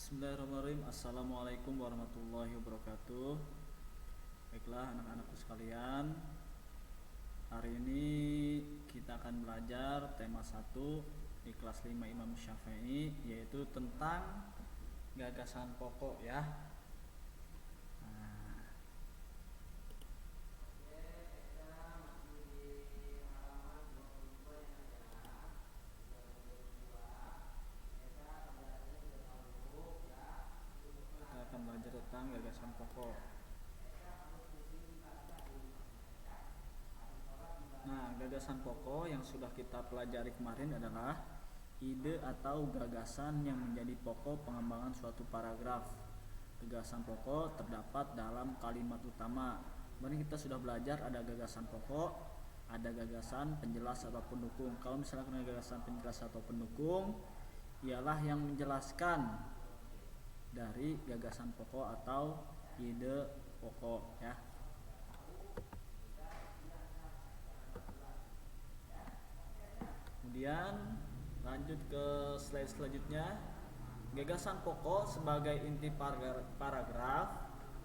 Bismillahirrahmanirrahim. Assalamualaikum warahmatullahi wabarakatuh. Baiklah anak-anakku sekalian, hari ini kita akan belajar tema 1 di kelas 5 Imam Syafi'i, yaitu tentang gagasan pokok ya. Kita akan belajar tentang gagasan pokok. Nah, gagasan pokok yang sudah kita pelajari kemarin adalah ide atau gagasan yang menjadi pokok pengembangan suatu paragraf. Gagasan pokok terdapat dalam kalimat utama. Kemarin kita sudah belajar ada gagasan pokok, ada gagasan penjelas atau pendukung. Kalau misalkan gagasan penjelas atau pendukung, ialah yang menjelaskan dari gagasan pokok atau ide pokok ya. Kemudian lanjut ke slide selanjutnya. Gagasan pokok sebagai inti paragraf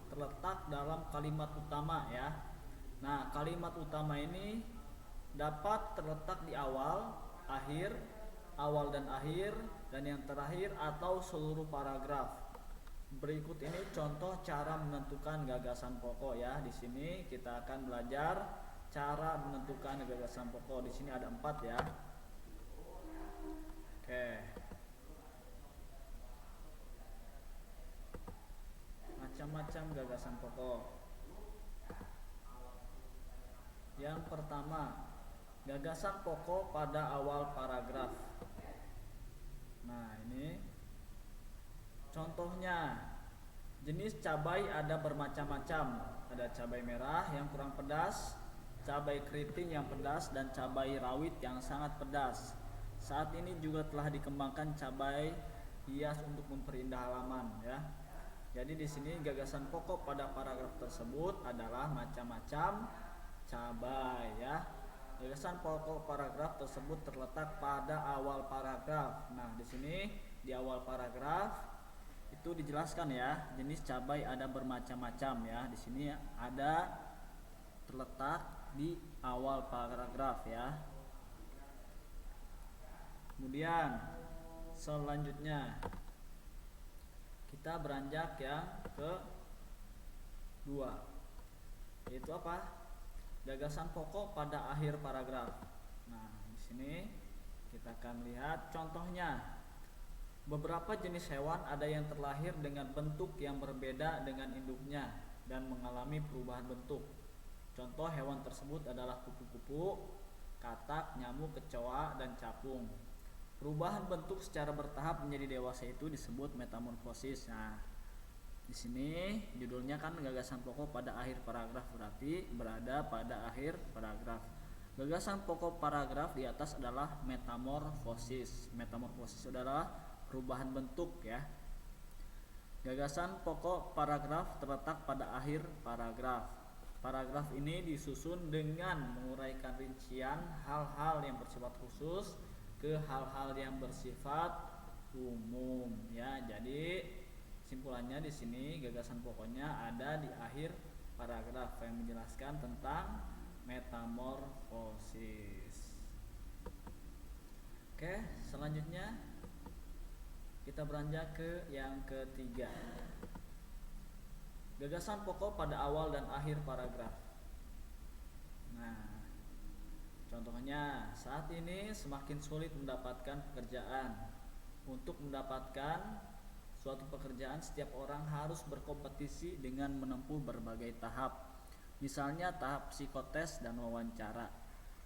terletak dalam kalimat utama ya. Nah, kalimat utama ini dapat terletak di awal, akhir, awal dan akhir, dan yang terakhir atau seluruh paragraf. Berikut ini contoh cara menentukan gagasan pokok ya. Di sini kita akan belajar cara menentukan gagasan pokok. Di sini ada 4 ya. Oke. Macam-macam gagasan pokok. Yang pertama, gagasan pokok pada awal paragraf. Nah, ini contohnya. Jenis cabai ada bermacam-macam. Ada cabai merah yang kurang pedas, cabai keriting yang pedas, dan cabai rawit yang sangat pedas. Saat ini juga telah dikembangkan cabai hias untuk memperindah halaman ya. Jadi di sini gagasan pokok pada paragraf tersebut adalah macam-macam cabai ya. Gagasan pokok paragraf tersebut terletak pada awal paragraf. Nah, di sini di awal paragraf itu dijelaskan ya, jenis cabai ada bermacam-macam ya. Di sini ada terletak di awal paragraf ya. Kemudian selanjutnya kita beranjak yang ke-2, yaitu apa? Gagasan pokok pada akhir paragraf. Nah, di sini kita akan lihat contohnya. Beberapa jenis hewan ada yang terlahir dengan bentuk yang berbeda dengan induknya dan mengalami perubahan bentuk. Contoh hewan tersebut adalah kupu-kupu, katak, nyamuk, kecoa, dan capung. Perubahan bentuk secara bertahap menjadi dewasa itu disebut metamorfosis. Nah, di sini judulnya kan gagasan pokok pada akhir paragraf, berarti berada pada akhir paragraf. Gagasan pokok paragraf di atas adalah metamorfosis. Metamorfosis adalah perubahan bentuk ya. Gagasan pokok paragraf terletak pada akhir paragraf. Paragraf ini disusun dengan menguraikan rincian hal-hal yang bersifat khusus ke hal-hal yang bersifat umum ya. Jadi simpulannya di sini gagasan pokoknya ada di akhir paragraf yang menjelaskan tentang metamorfosis. Oke, selanjutnya kita beranjak ke yang ketiga. Gagasan pokok pada awal dan akhir paragraf. Nah, contohnya, saat ini semakin sulit mendapatkan pekerjaan. Untuk mendapatkan suatu pekerjaan, setiap orang harus berkompetisi dengan menempuh berbagai tahap. Misalnya tahap psikotes dan wawancara.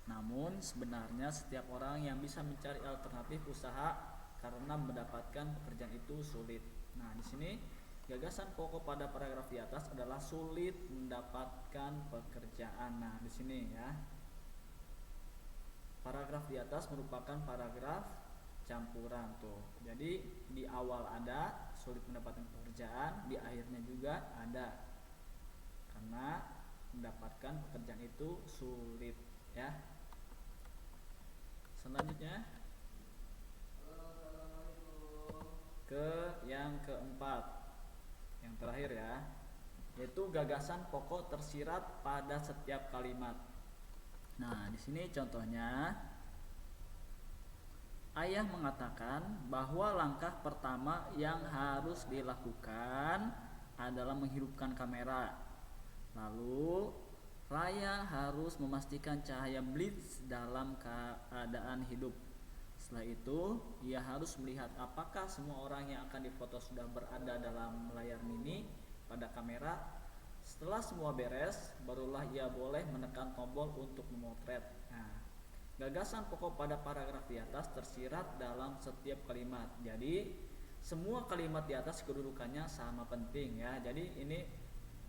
Namun, sebenarnya setiap orang yang bisa mencari alternatif usaha karena mendapatkan pekerjaan itu sulit. Nah, di sini gagasan pokok pada paragraf di atas adalah sulit mendapatkan pekerjaan. Nah, di sini ya. Paragraf di atas merupakan paragraf campuran tuh. Jadi di awal ada sulit mendapatkan pekerjaan, di akhirnya juga ada karena mendapatkan pekerjaan itu sulit ya. Selanjutnya ke yang yang keempat, yang terakhir ya, yaitu gagasan pokok tersirat pada setiap kalimat. Nah, di sini contohnya, ayah mengatakan bahwa langkah pertama yang harus dilakukan adalah menghidupkan kamera. Lalu, Raya harus memastikan cahaya blitz dalam keadaan hidup. Setelah itu, ia harus melihat apakah semua orang yang akan difoto sudah berada dalam layar mini pada kamera. Setelah semua beres, barulah ia boleh menekan tombol untuk memotret. Nah, gagasan pokok pada paragraf di atas tersirat dalam setiap kalimat. Jadi, semua kalimat di atas kedudukannya sama penting ya. Jadi ini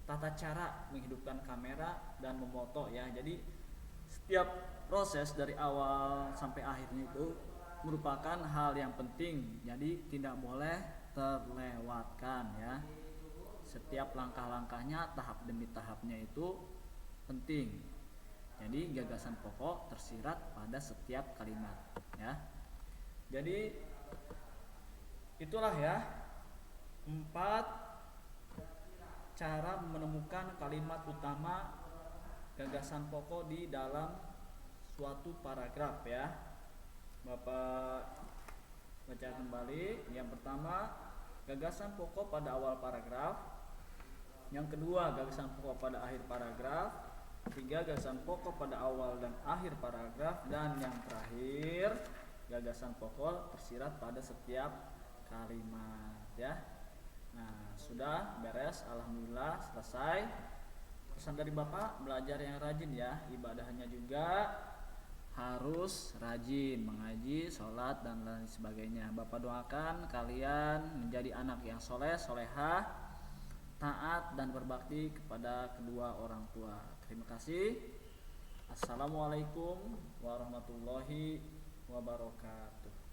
tata cara menghidupkan kamera dan memoto ya. Jadi setiap proses dari awal sampai akhirnya itu merupakan hal yang penting. Jadi tidak boleh terlewatkan ya. Setiap langkah-langkahnya, tahap demi tahapnya itu penting. Jadi gagasan pokok tersirat pada setiap kalimat ya. Jadi itulah ya 4 cara menemukan kalimat utama gagasan pokok di dalam suatu paragraf ya. Bapak baca kembali. Yang pertama, gagasan pokok pada awal paragraf. Yang kedua, gagasan pokok pada akhir paragraf. Ketiga, gagasan pokok pada awal dan akhir paragraf. Dan yang terakhir, gagasan pokok tersirat pada setiap kalimat ya. Nah, sudah beres, alhamdulillah selesai. Pesan dari Bapak, belajar yang rajin ya. Ibadahnya juga harus rajin, mengaji, sholat dan lain sebagainya. Bapak doakan kalian menjadi anak yang soleh, solehah, taat dan berbakti kepada kedua orang tua. Terima kasih. Assalamualaikum warahmatullahi wabarakatuh.